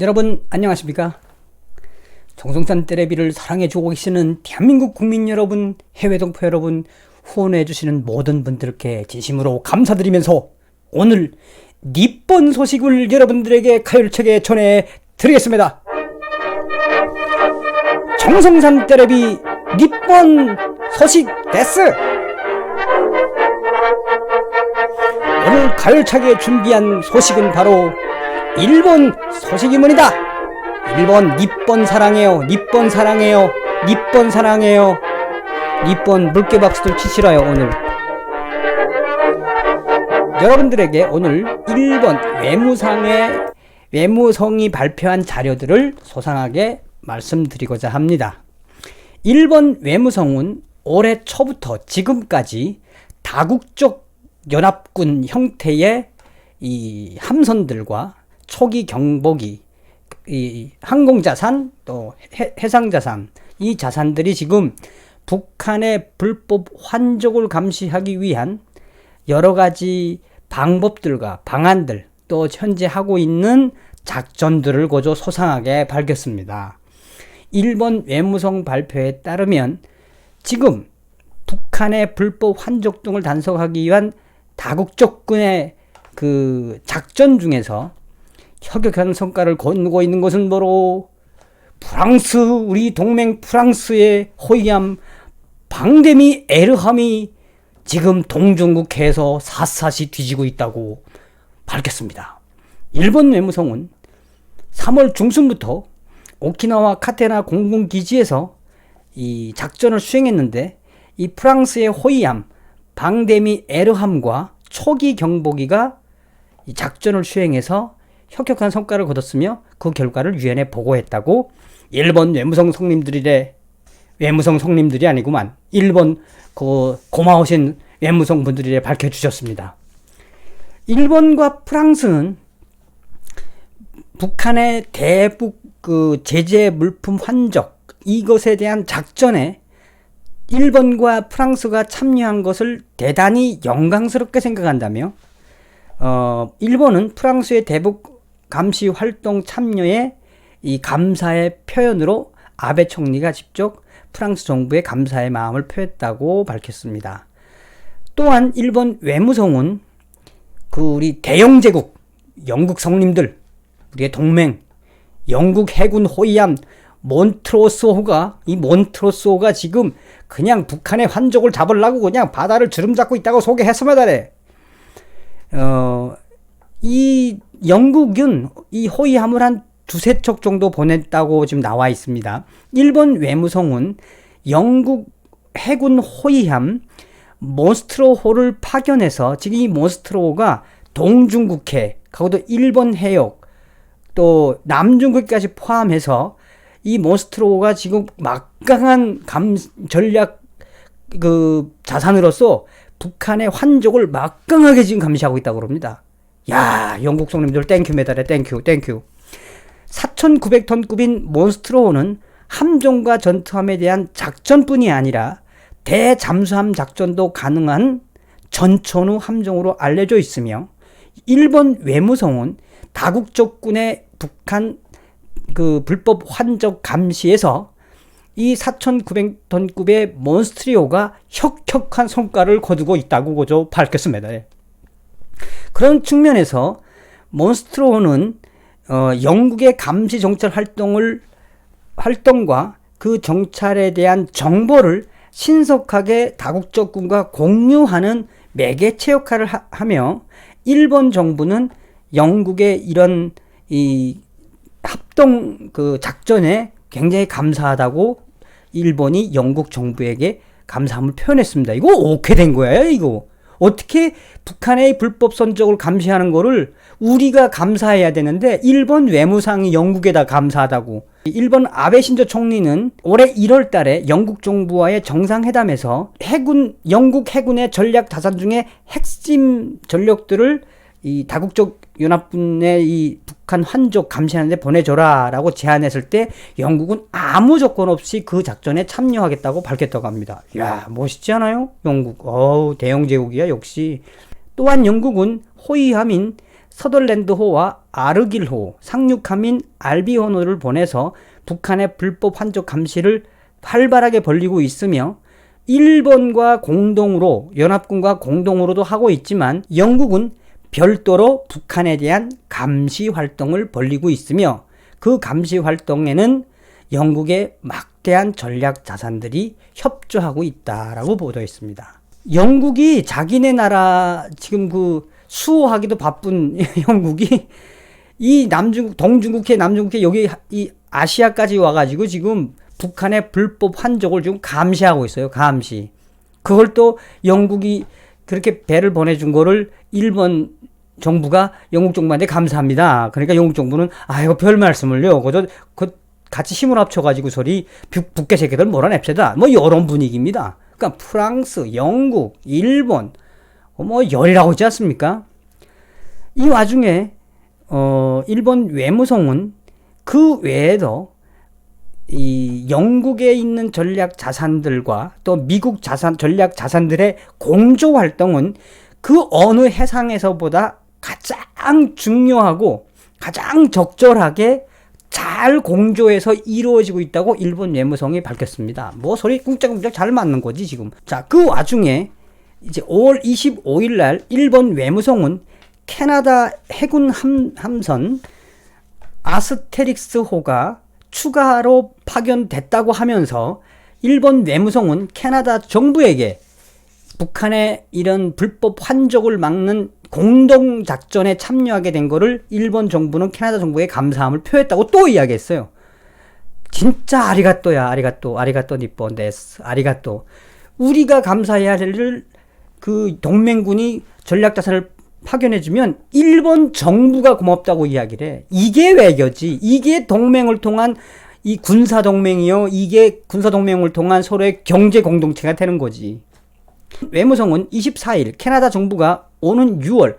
여러분 안녕하십니까? 정성산 떼레비를 사랑해주고 계시는 대한민국 국민 여러분, 해외 동포 여러분, 후원해주시는 모든 분들께 진심으로 감사드리면서 오늘 니폰 소식을 여러분들에게 가열차게 전해드리겠습니다. 정성산 떼레비 니폰 소식 데스! 오늘 가열차게 준비한 소식은 바로 일본 소식이문이다. 일본 니폰 사랑해요. 니폰 사랑해요. 니폰 사랑해요. 니폰 물개박수들 치시라요. 오늘 여러분들에게 오늘 일본 외무성이 발표한 자료들을 소상하게 말씀드리고자 합니다. 일본 외무성은 올해 초부터 지금까지 다국적 연합군 형태의 이 함선들과 초기 경보기, 이 항공자산, 또 해상자산, 이 자산들이 지금 북한의 불법 환족을 감시하기 위한 여러 가지 방법들과 방안들, 또 현재 하고 있는 작전들을 고조 소상하게 밝혔습니다. 일본 외무성 발표에 따르면 지금 북한의 불법 환족 등을 단속하기 위한 다국적군의 그 작전 중에서 혁혁한 성과를 거두고 있는 것은 바로 프랑스, 우리 동맹 프랑스의 호위함 방대미 에르함이 지금 동중국해에서 샅샅이 뒤지고 있다고 밝혔습니다. 일본 외무성은 3월 중순부터 오키나와 카테나 공군기지에서 이 작전을 수행했는데, 이 프랑스의 호위함 방대미 에르함과 초기 경보기가 이 작전을 수행해서 혁혁한 성과를 거뒀으며 그 결과를 유엔에 보고했다고 일본 외무성 성님들이 아니구만, 일본 그 고마우신 외무성 분들이 밝혀주셨습니다. 일본과 프랑스는 북한의 대북 그 제재 물품 환적, 이것에 대한 작전에 일본과 프랑스가 참여한 것을 대단히 영광스럽게 생각한다며, 일본은 프랑스의 대북 감시 활동 참여에 이 감사의 표현으로 아베 총리가 직접 프랑스 정부에 감사의 마음을 표했다고 밝혔습니다. 또한 일본 외무성은 그 우리 대영제국 영국 성님들, 우리의 동맹 영국 해군 호위함 몬트로소호가 지금 그냥 북한의 환족을 잡으려고 그냥 바다를 주름잡고 있다고 소개했습니다. 이 영국은 이 호위함을 한 두세 척 정도 보냈다고 지금 나와 있습니다. 일본 외무성은 영국 해군 호위함 몬스트로호를 파견해서 지금 이 몬스트로호가 동중국해, 그것도 일본 해역, 또 남중국까지 포함해서 이 몬스트로호가 지금 막강한 전략 그 자산으로서 북한의 환족을 막강하게 지금 감시하고 있다고 합니다. 야, 영국 성님들 땡큐 메달에 땡큐. 4,900톤급인 몬스트로호는 함정과 전투함에 대한 작전뿐이 아니라 대잠수함 작전도 가능한 전천후 함정으로 알려져 있으며, 일본 외무성은 다국적군의 북한 그 불법 환적 감시에서 이 4,900톤급의 몬스트리오가 혁혁한 성과를 거두고 있다고 고조 밝혔습니다. 그런 측면에서 몬스트로호는 영국의 감시 정찰 활동과 그 정찰에 대한 정보를 신속하게 다국적군과 공유하는 매개체 역할을 하며, 일본 정부는 영국의 이런 이 합동 그 작전에 굉장히 감사하다고 일본이 영국 정부에게 감사함을 표현했습니다. 이거 어떻게 된 거예요? 이거 어떻게 북한의 불법 선적을 감시하는 거를 우리가 감사해야 되는데 일본 외무상이 영국에다 감사하다고. 일본 아베 신조 총리는 올해 1월 달에 영국 정부와의 정상회담에서 영국 해군의 전략 자산 중에 핵심 전력들을 이 다국적 연합군의 이 북한 환족 감시하는데 보내줘라 라고 제안했을 때 영국은 아무 조건 없이 그 작전에 참여하겠다고 밝혔다고 합니다. 이야, 멋있지 않아요? 영국. 대영 제국이야 역시. 또한 영국은 호위함인 서덜랜드호와 아르길호, 상륙함인 알비온호를 보내서 북한의 불법 환적 감시를 활발하게 벌이고 있으며 일본과 공동으로 연합군과 공동으로도 하고 있지만 영국은 별도로 북한에 대한 감시 활동을 벌이고 있으며 그 감시 활동에는 영국의 막대한 전략 자산들이 협조하고 있다라고 보도했습니다. 영국이 자기네 나라 지금 수호하기도 바쁜 영국이 이 남중국, 동중국해, 남중국해 여기 이 아시아까지 와가지고 지금 북한의 불법 환적을 지금 감시하고 있어요. 감시. 그걸 또 영국이 그렇게 배를 보내준 거를 일본 정부가 영국 정부한테 감사합니다. 그러니까 영국 정부는 아이고 별 말씀을요. 같이 힘을 합쳐가지고 소리 북계 새끼들 몰아냅시다. 뭐 이런 분위기입니다. 그러니까 프랑스, 영국, 일본 뭐 열이라고 있지 않습니까? 이 와중에 일본 외무성은 그 외에도 이 영국에 있는 전략 자산들과 또 미국 전략 자산들의 공조 활동은 그 어느 해상에서보다 가장 중요하고 가장 적절하게 잘 공조해서 이루어지고 있다고 일본 외무성이 밝혔습니다. 뭐 소리 꿍짝꿍짝 잘 맞는 거지 지금. 자, 그 와중에 이제 5월 25일 날 일본 외무성은 캐나다 해군 함선 아스테릭스호가 추가로 파견됐다고 하면서 일본 외무성은 캐나다 정부에게 북한의 이런 불법 환적을 막는 공동작전에 참여하게 된 거를 일본 정부는 캐나다 정부에 감사함을 표했다고 또 이야기했어요. 진짜 아리가또야. 아리가또 니폰 데스. 아리가또. 우리가 감사해야 될 그 동맹군이 전략자산을 파견해주면 일본 정부가 고맙다고 이야기를 해. 이게 외교지. 이게 동맹을 통한 이 군사동맹이요. 이게 군사동맹을 통한 서로의 경제 공동체가 되는 거지. 외무성은 24일 캐나다 정부가 오는 6월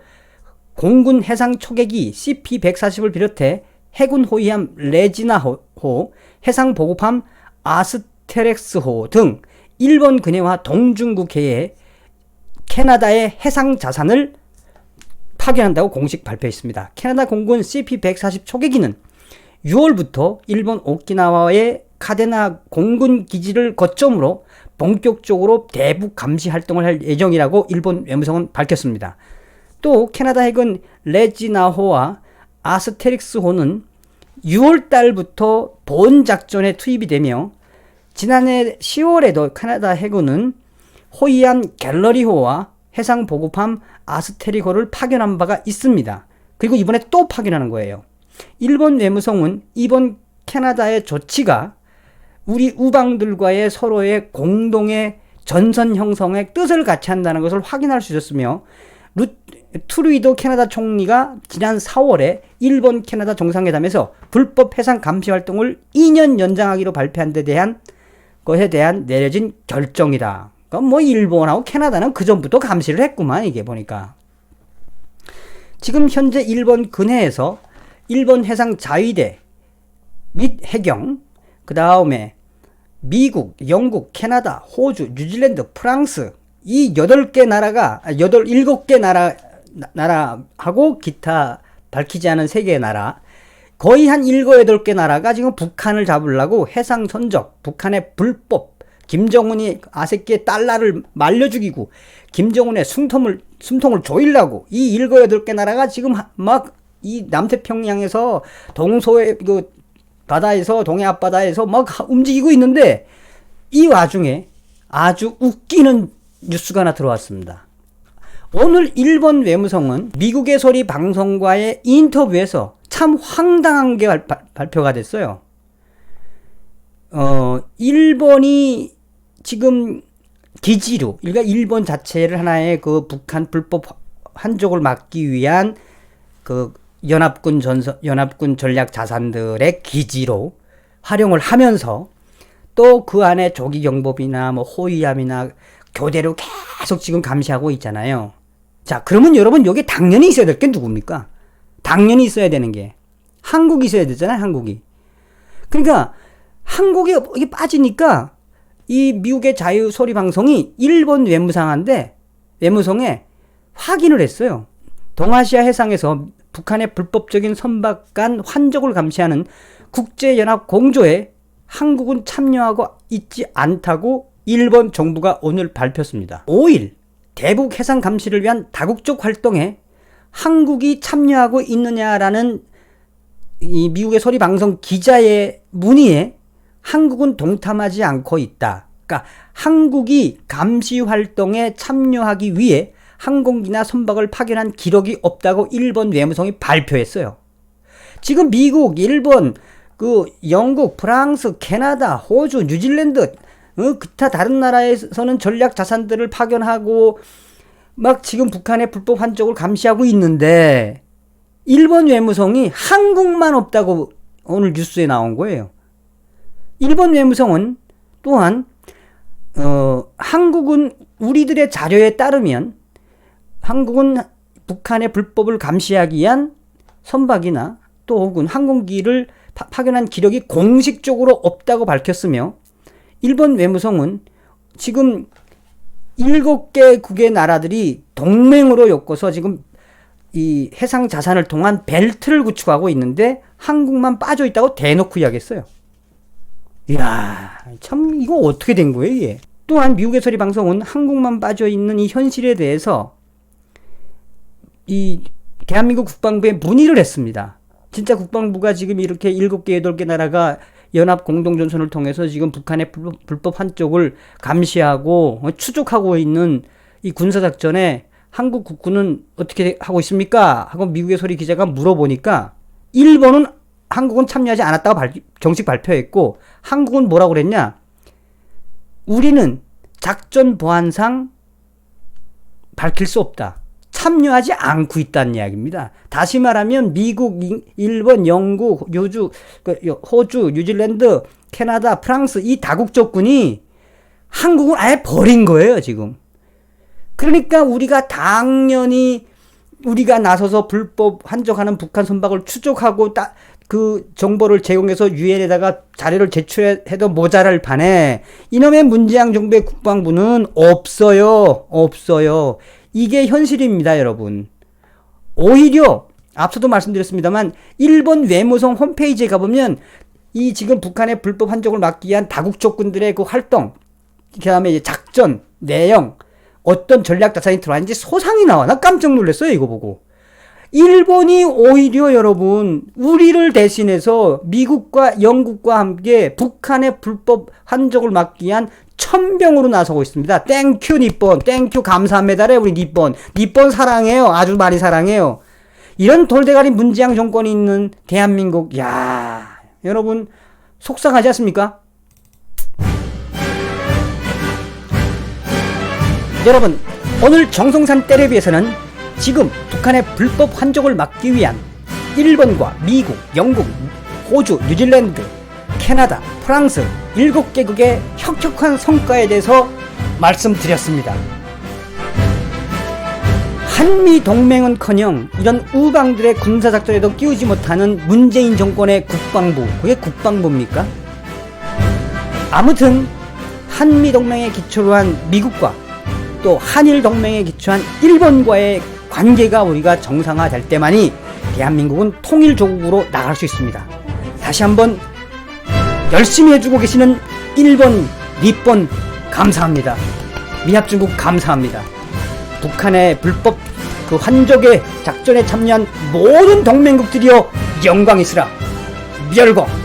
공군 해상 초계기 CP-140을 비롯해 해군 호위함 레지나호, 해상 보급함 아스테렉스호 등 일본 근해와 동중국해에 캐나다의 해상 자산을 파견한다고 공식 발표했습니다. 캐나다 공군 CP-140 초계기는 6월부터 일본 오키나와의 카데나 공군 기지를 거점으로 본격적으로 대북 감시 활동을 할 예정이라고 일본 외무성은 밝혔습니다. 또 캐나다 해군 레지나호와 아스테릭스호는 6월 달부터 본 작전에 투입이 되며 지난해 10월에도 캐나다 해군은 호위함 갤러리호와 해상 보급함 아스테리호를 파견한 바가 있습니다. 그리고 이번에 또 파견하는 거예요. 일본 외무성은 이번 캐나다의 조치가 우리 우방들과의 서로의 공동의 전선 형성의 뜻을 같이 한다는 것을 확인할 수 있었으며 트루이도 캐나다 총리가 지난 4월에 일본 캐나다 정상회담에서 불법 해상 감시 활동을 2년 연장하기로 발표한 것에 대한 내려진 결정이다. 그럼 뭐 일본하고 캐나다는 그 전부터 감시를 했구만. 이게 보니까 지금 현재 일본 근해에서 일본 해상 자위대 및 해경, 그 다음에 미국, 영국, 캐나다, 호주, 뉴질랜드, 프랑스 이 7개 나라가 7개 나라하고 기타 밝히지 않은 3개의 나라 거의 한 7, 8개 나라가 지금 북한을 잡으려고 해상 선적, 북한의 불법 김정은이 아새끼의 달러를 말려 죽이고 김정은의 숨통을 조이려고 이 7, 8개 나라가 지금 막 이 남태평양에서 동서의 그 바다에서 동해 앞바다에서 막 움직이고 있는데 이 와중에 아주 웃기는 뉴스가 하나 들어왔습니다. 오늘 일본 외무성은 미국의 소리 방송과의 인터뷰에서 참 황당한 게 발표가 됐어요. 일본이 지금 기지로, 그러니까 일본 자체를 하나의 그 북한 불법 한족을 막기 위한 그 연합군 전략 자산들의 기지로 활용을 하면서 또 그 안에 조기경보비나 뭐 호위함이나 교대로 계속 지금 감시하고 있잖아요. 자, 그러면 여러분 여기 당연히 있어야 될 게 누굽니까? 당연히 있어야 되는 게 한국이 있어야 되잖아요. 한국이. 그러니까 한국이 이게 빠지니까 이 미국의 자유소리방송이 일본 외무성에 확인을 했어요. 동아시아 해상에서 북한의 불법적인 선박간 환적을 감시하는 국제연합 공조에 한국은 참여하고 있지 않다고 일본 정부가 오늘 밝혔습니다. 5일 대북 해상 감시를 위한 다국적 활동에 한국이 참여하고 있느냐라는 이 미국의 소리 방송 기자의 문의에 한국은 동참하지 않고 있다. 그러니까 한국이 감시 활동에 참여하기 위해 항공기나 선박을 파견한 기록이 없다고 일본 외무성이 발표했어요. 지금 미국, 일본, 영국, 프랑스, 캐나다, 호주, 뉴질랜드, 기타 다른 나라에서는 전략 자산들을 파견하고 막 지금 북한의 불법 환적을 감시하고 있는데 일본 외무성이 한국만 없다고 오늘 뉴스에 나온 거예요. 일본 외무성은 또한 한국은 우리들의 자료에 따르면 한국은 북한의 불법을 감시하기 위한 선박이나 또 혹은 항공기를 파견한 기록이 공식적으로 없다고 밝혔으며 일본 외무성은 지금 7개국의 나라들이 동맹으로 엮어서 지금 이 해상 자산을 통한 벨트를 구축하고 있는데 한국만 빠져 있다고 대놓고 이야기했어요. 이야, 참 이거 어떻게 된 거예요, 이게? 또한 미국의 소리 방송은 한국만 빠져 있는 이 현실에 대해서 이 대한민국 국방부에 문의를 했습니다. 진짜 국방부가 지금 이렇게 7개, 8개 나라가 연합 공동전선을 통해서 지금 북한의 불법 환적을 감시하고 추적하고 있는 이 군사작전에 한국 국군은 어떻게 하고 있습니까? 하고 미국의 소리 기자가 물어보니까 일본은 한국은 참여하지 않았다고 정식 발표했고 한국은 뭐라고 그랬냐? 우리는 작전 보안상 밝힐 수 없다. 참여하지 않고 있다는 이야기입니다. 다시 말하면 미국, 일본, 영국, 호주, 뉴질랜드, 캐나다, 프랑스 이 다국적군이 한국을 아예 버린 거예요, 지금. 그러니까 우리가 당연히 우리가 나서서 불법 환적하는 북한 선박을 추적하고 그 정보를 제공해서 유엔에다가 자료를 제출해도 모자랄 판에 이놈의 문재인 정부의 국방부는 없어요. 이게 현실입니다, 여러분. 오히려 앞서도 말씀드렸습니다만 일본 외무성 홈페이지에 가보면 이 지금 북한의 불법 환적을 막기 위한 다국적군들의 그 활동, 그다음에 이제 작전 내용, 어떤 전략 자산이 들어왔는지 소상히 나와. 나 깜짝 놀랐어요, 이거 보고. 일본이 오히려 여러분 우리를 대신해서 미국과 영국과 함께 북한의 불법 환적을 막기 위한 천병으로 나서고 있습니다. 땡큐 니폰, 땡큐 감사합니다래 우리 니폰. 니폰 사랑해요. 아주 많이 사랑해요. 이런 돌대가리 문재인 정권이 있는 대한민국, 야 여러분 속상하지 않습니까? 여러분 오늘 정성산 텔레비에서는 지금 북한의 불법 환적을 막기 위한 일본과 미국, 영국, 호주, 뉴질랜드, 캐나다, 프랑스 7개국의 혁혁한 성과에 대해서 말씀드렸습니다. 한미동맹은커녕 이런 우방들의 군사작전에도 끼우지 못하는 문재인 정권의 국방부, 그게 국방부입니까? 아무튼 한미동맹에 기초로 한 미국과 또 한일동맹에 기초한 일본과의 관계가 우리가 정상화될 때만이 대한민국은 통일조국으로 나갈 수 있습니다. 다시 한번 열심히 해주고 계시는 일본, 니폰 감사합니다. 미합중국 감사합니다. 북한의 불법 그 환적의 작전에 참여한 모든 동맹국들이여 영광이시라. 멸공.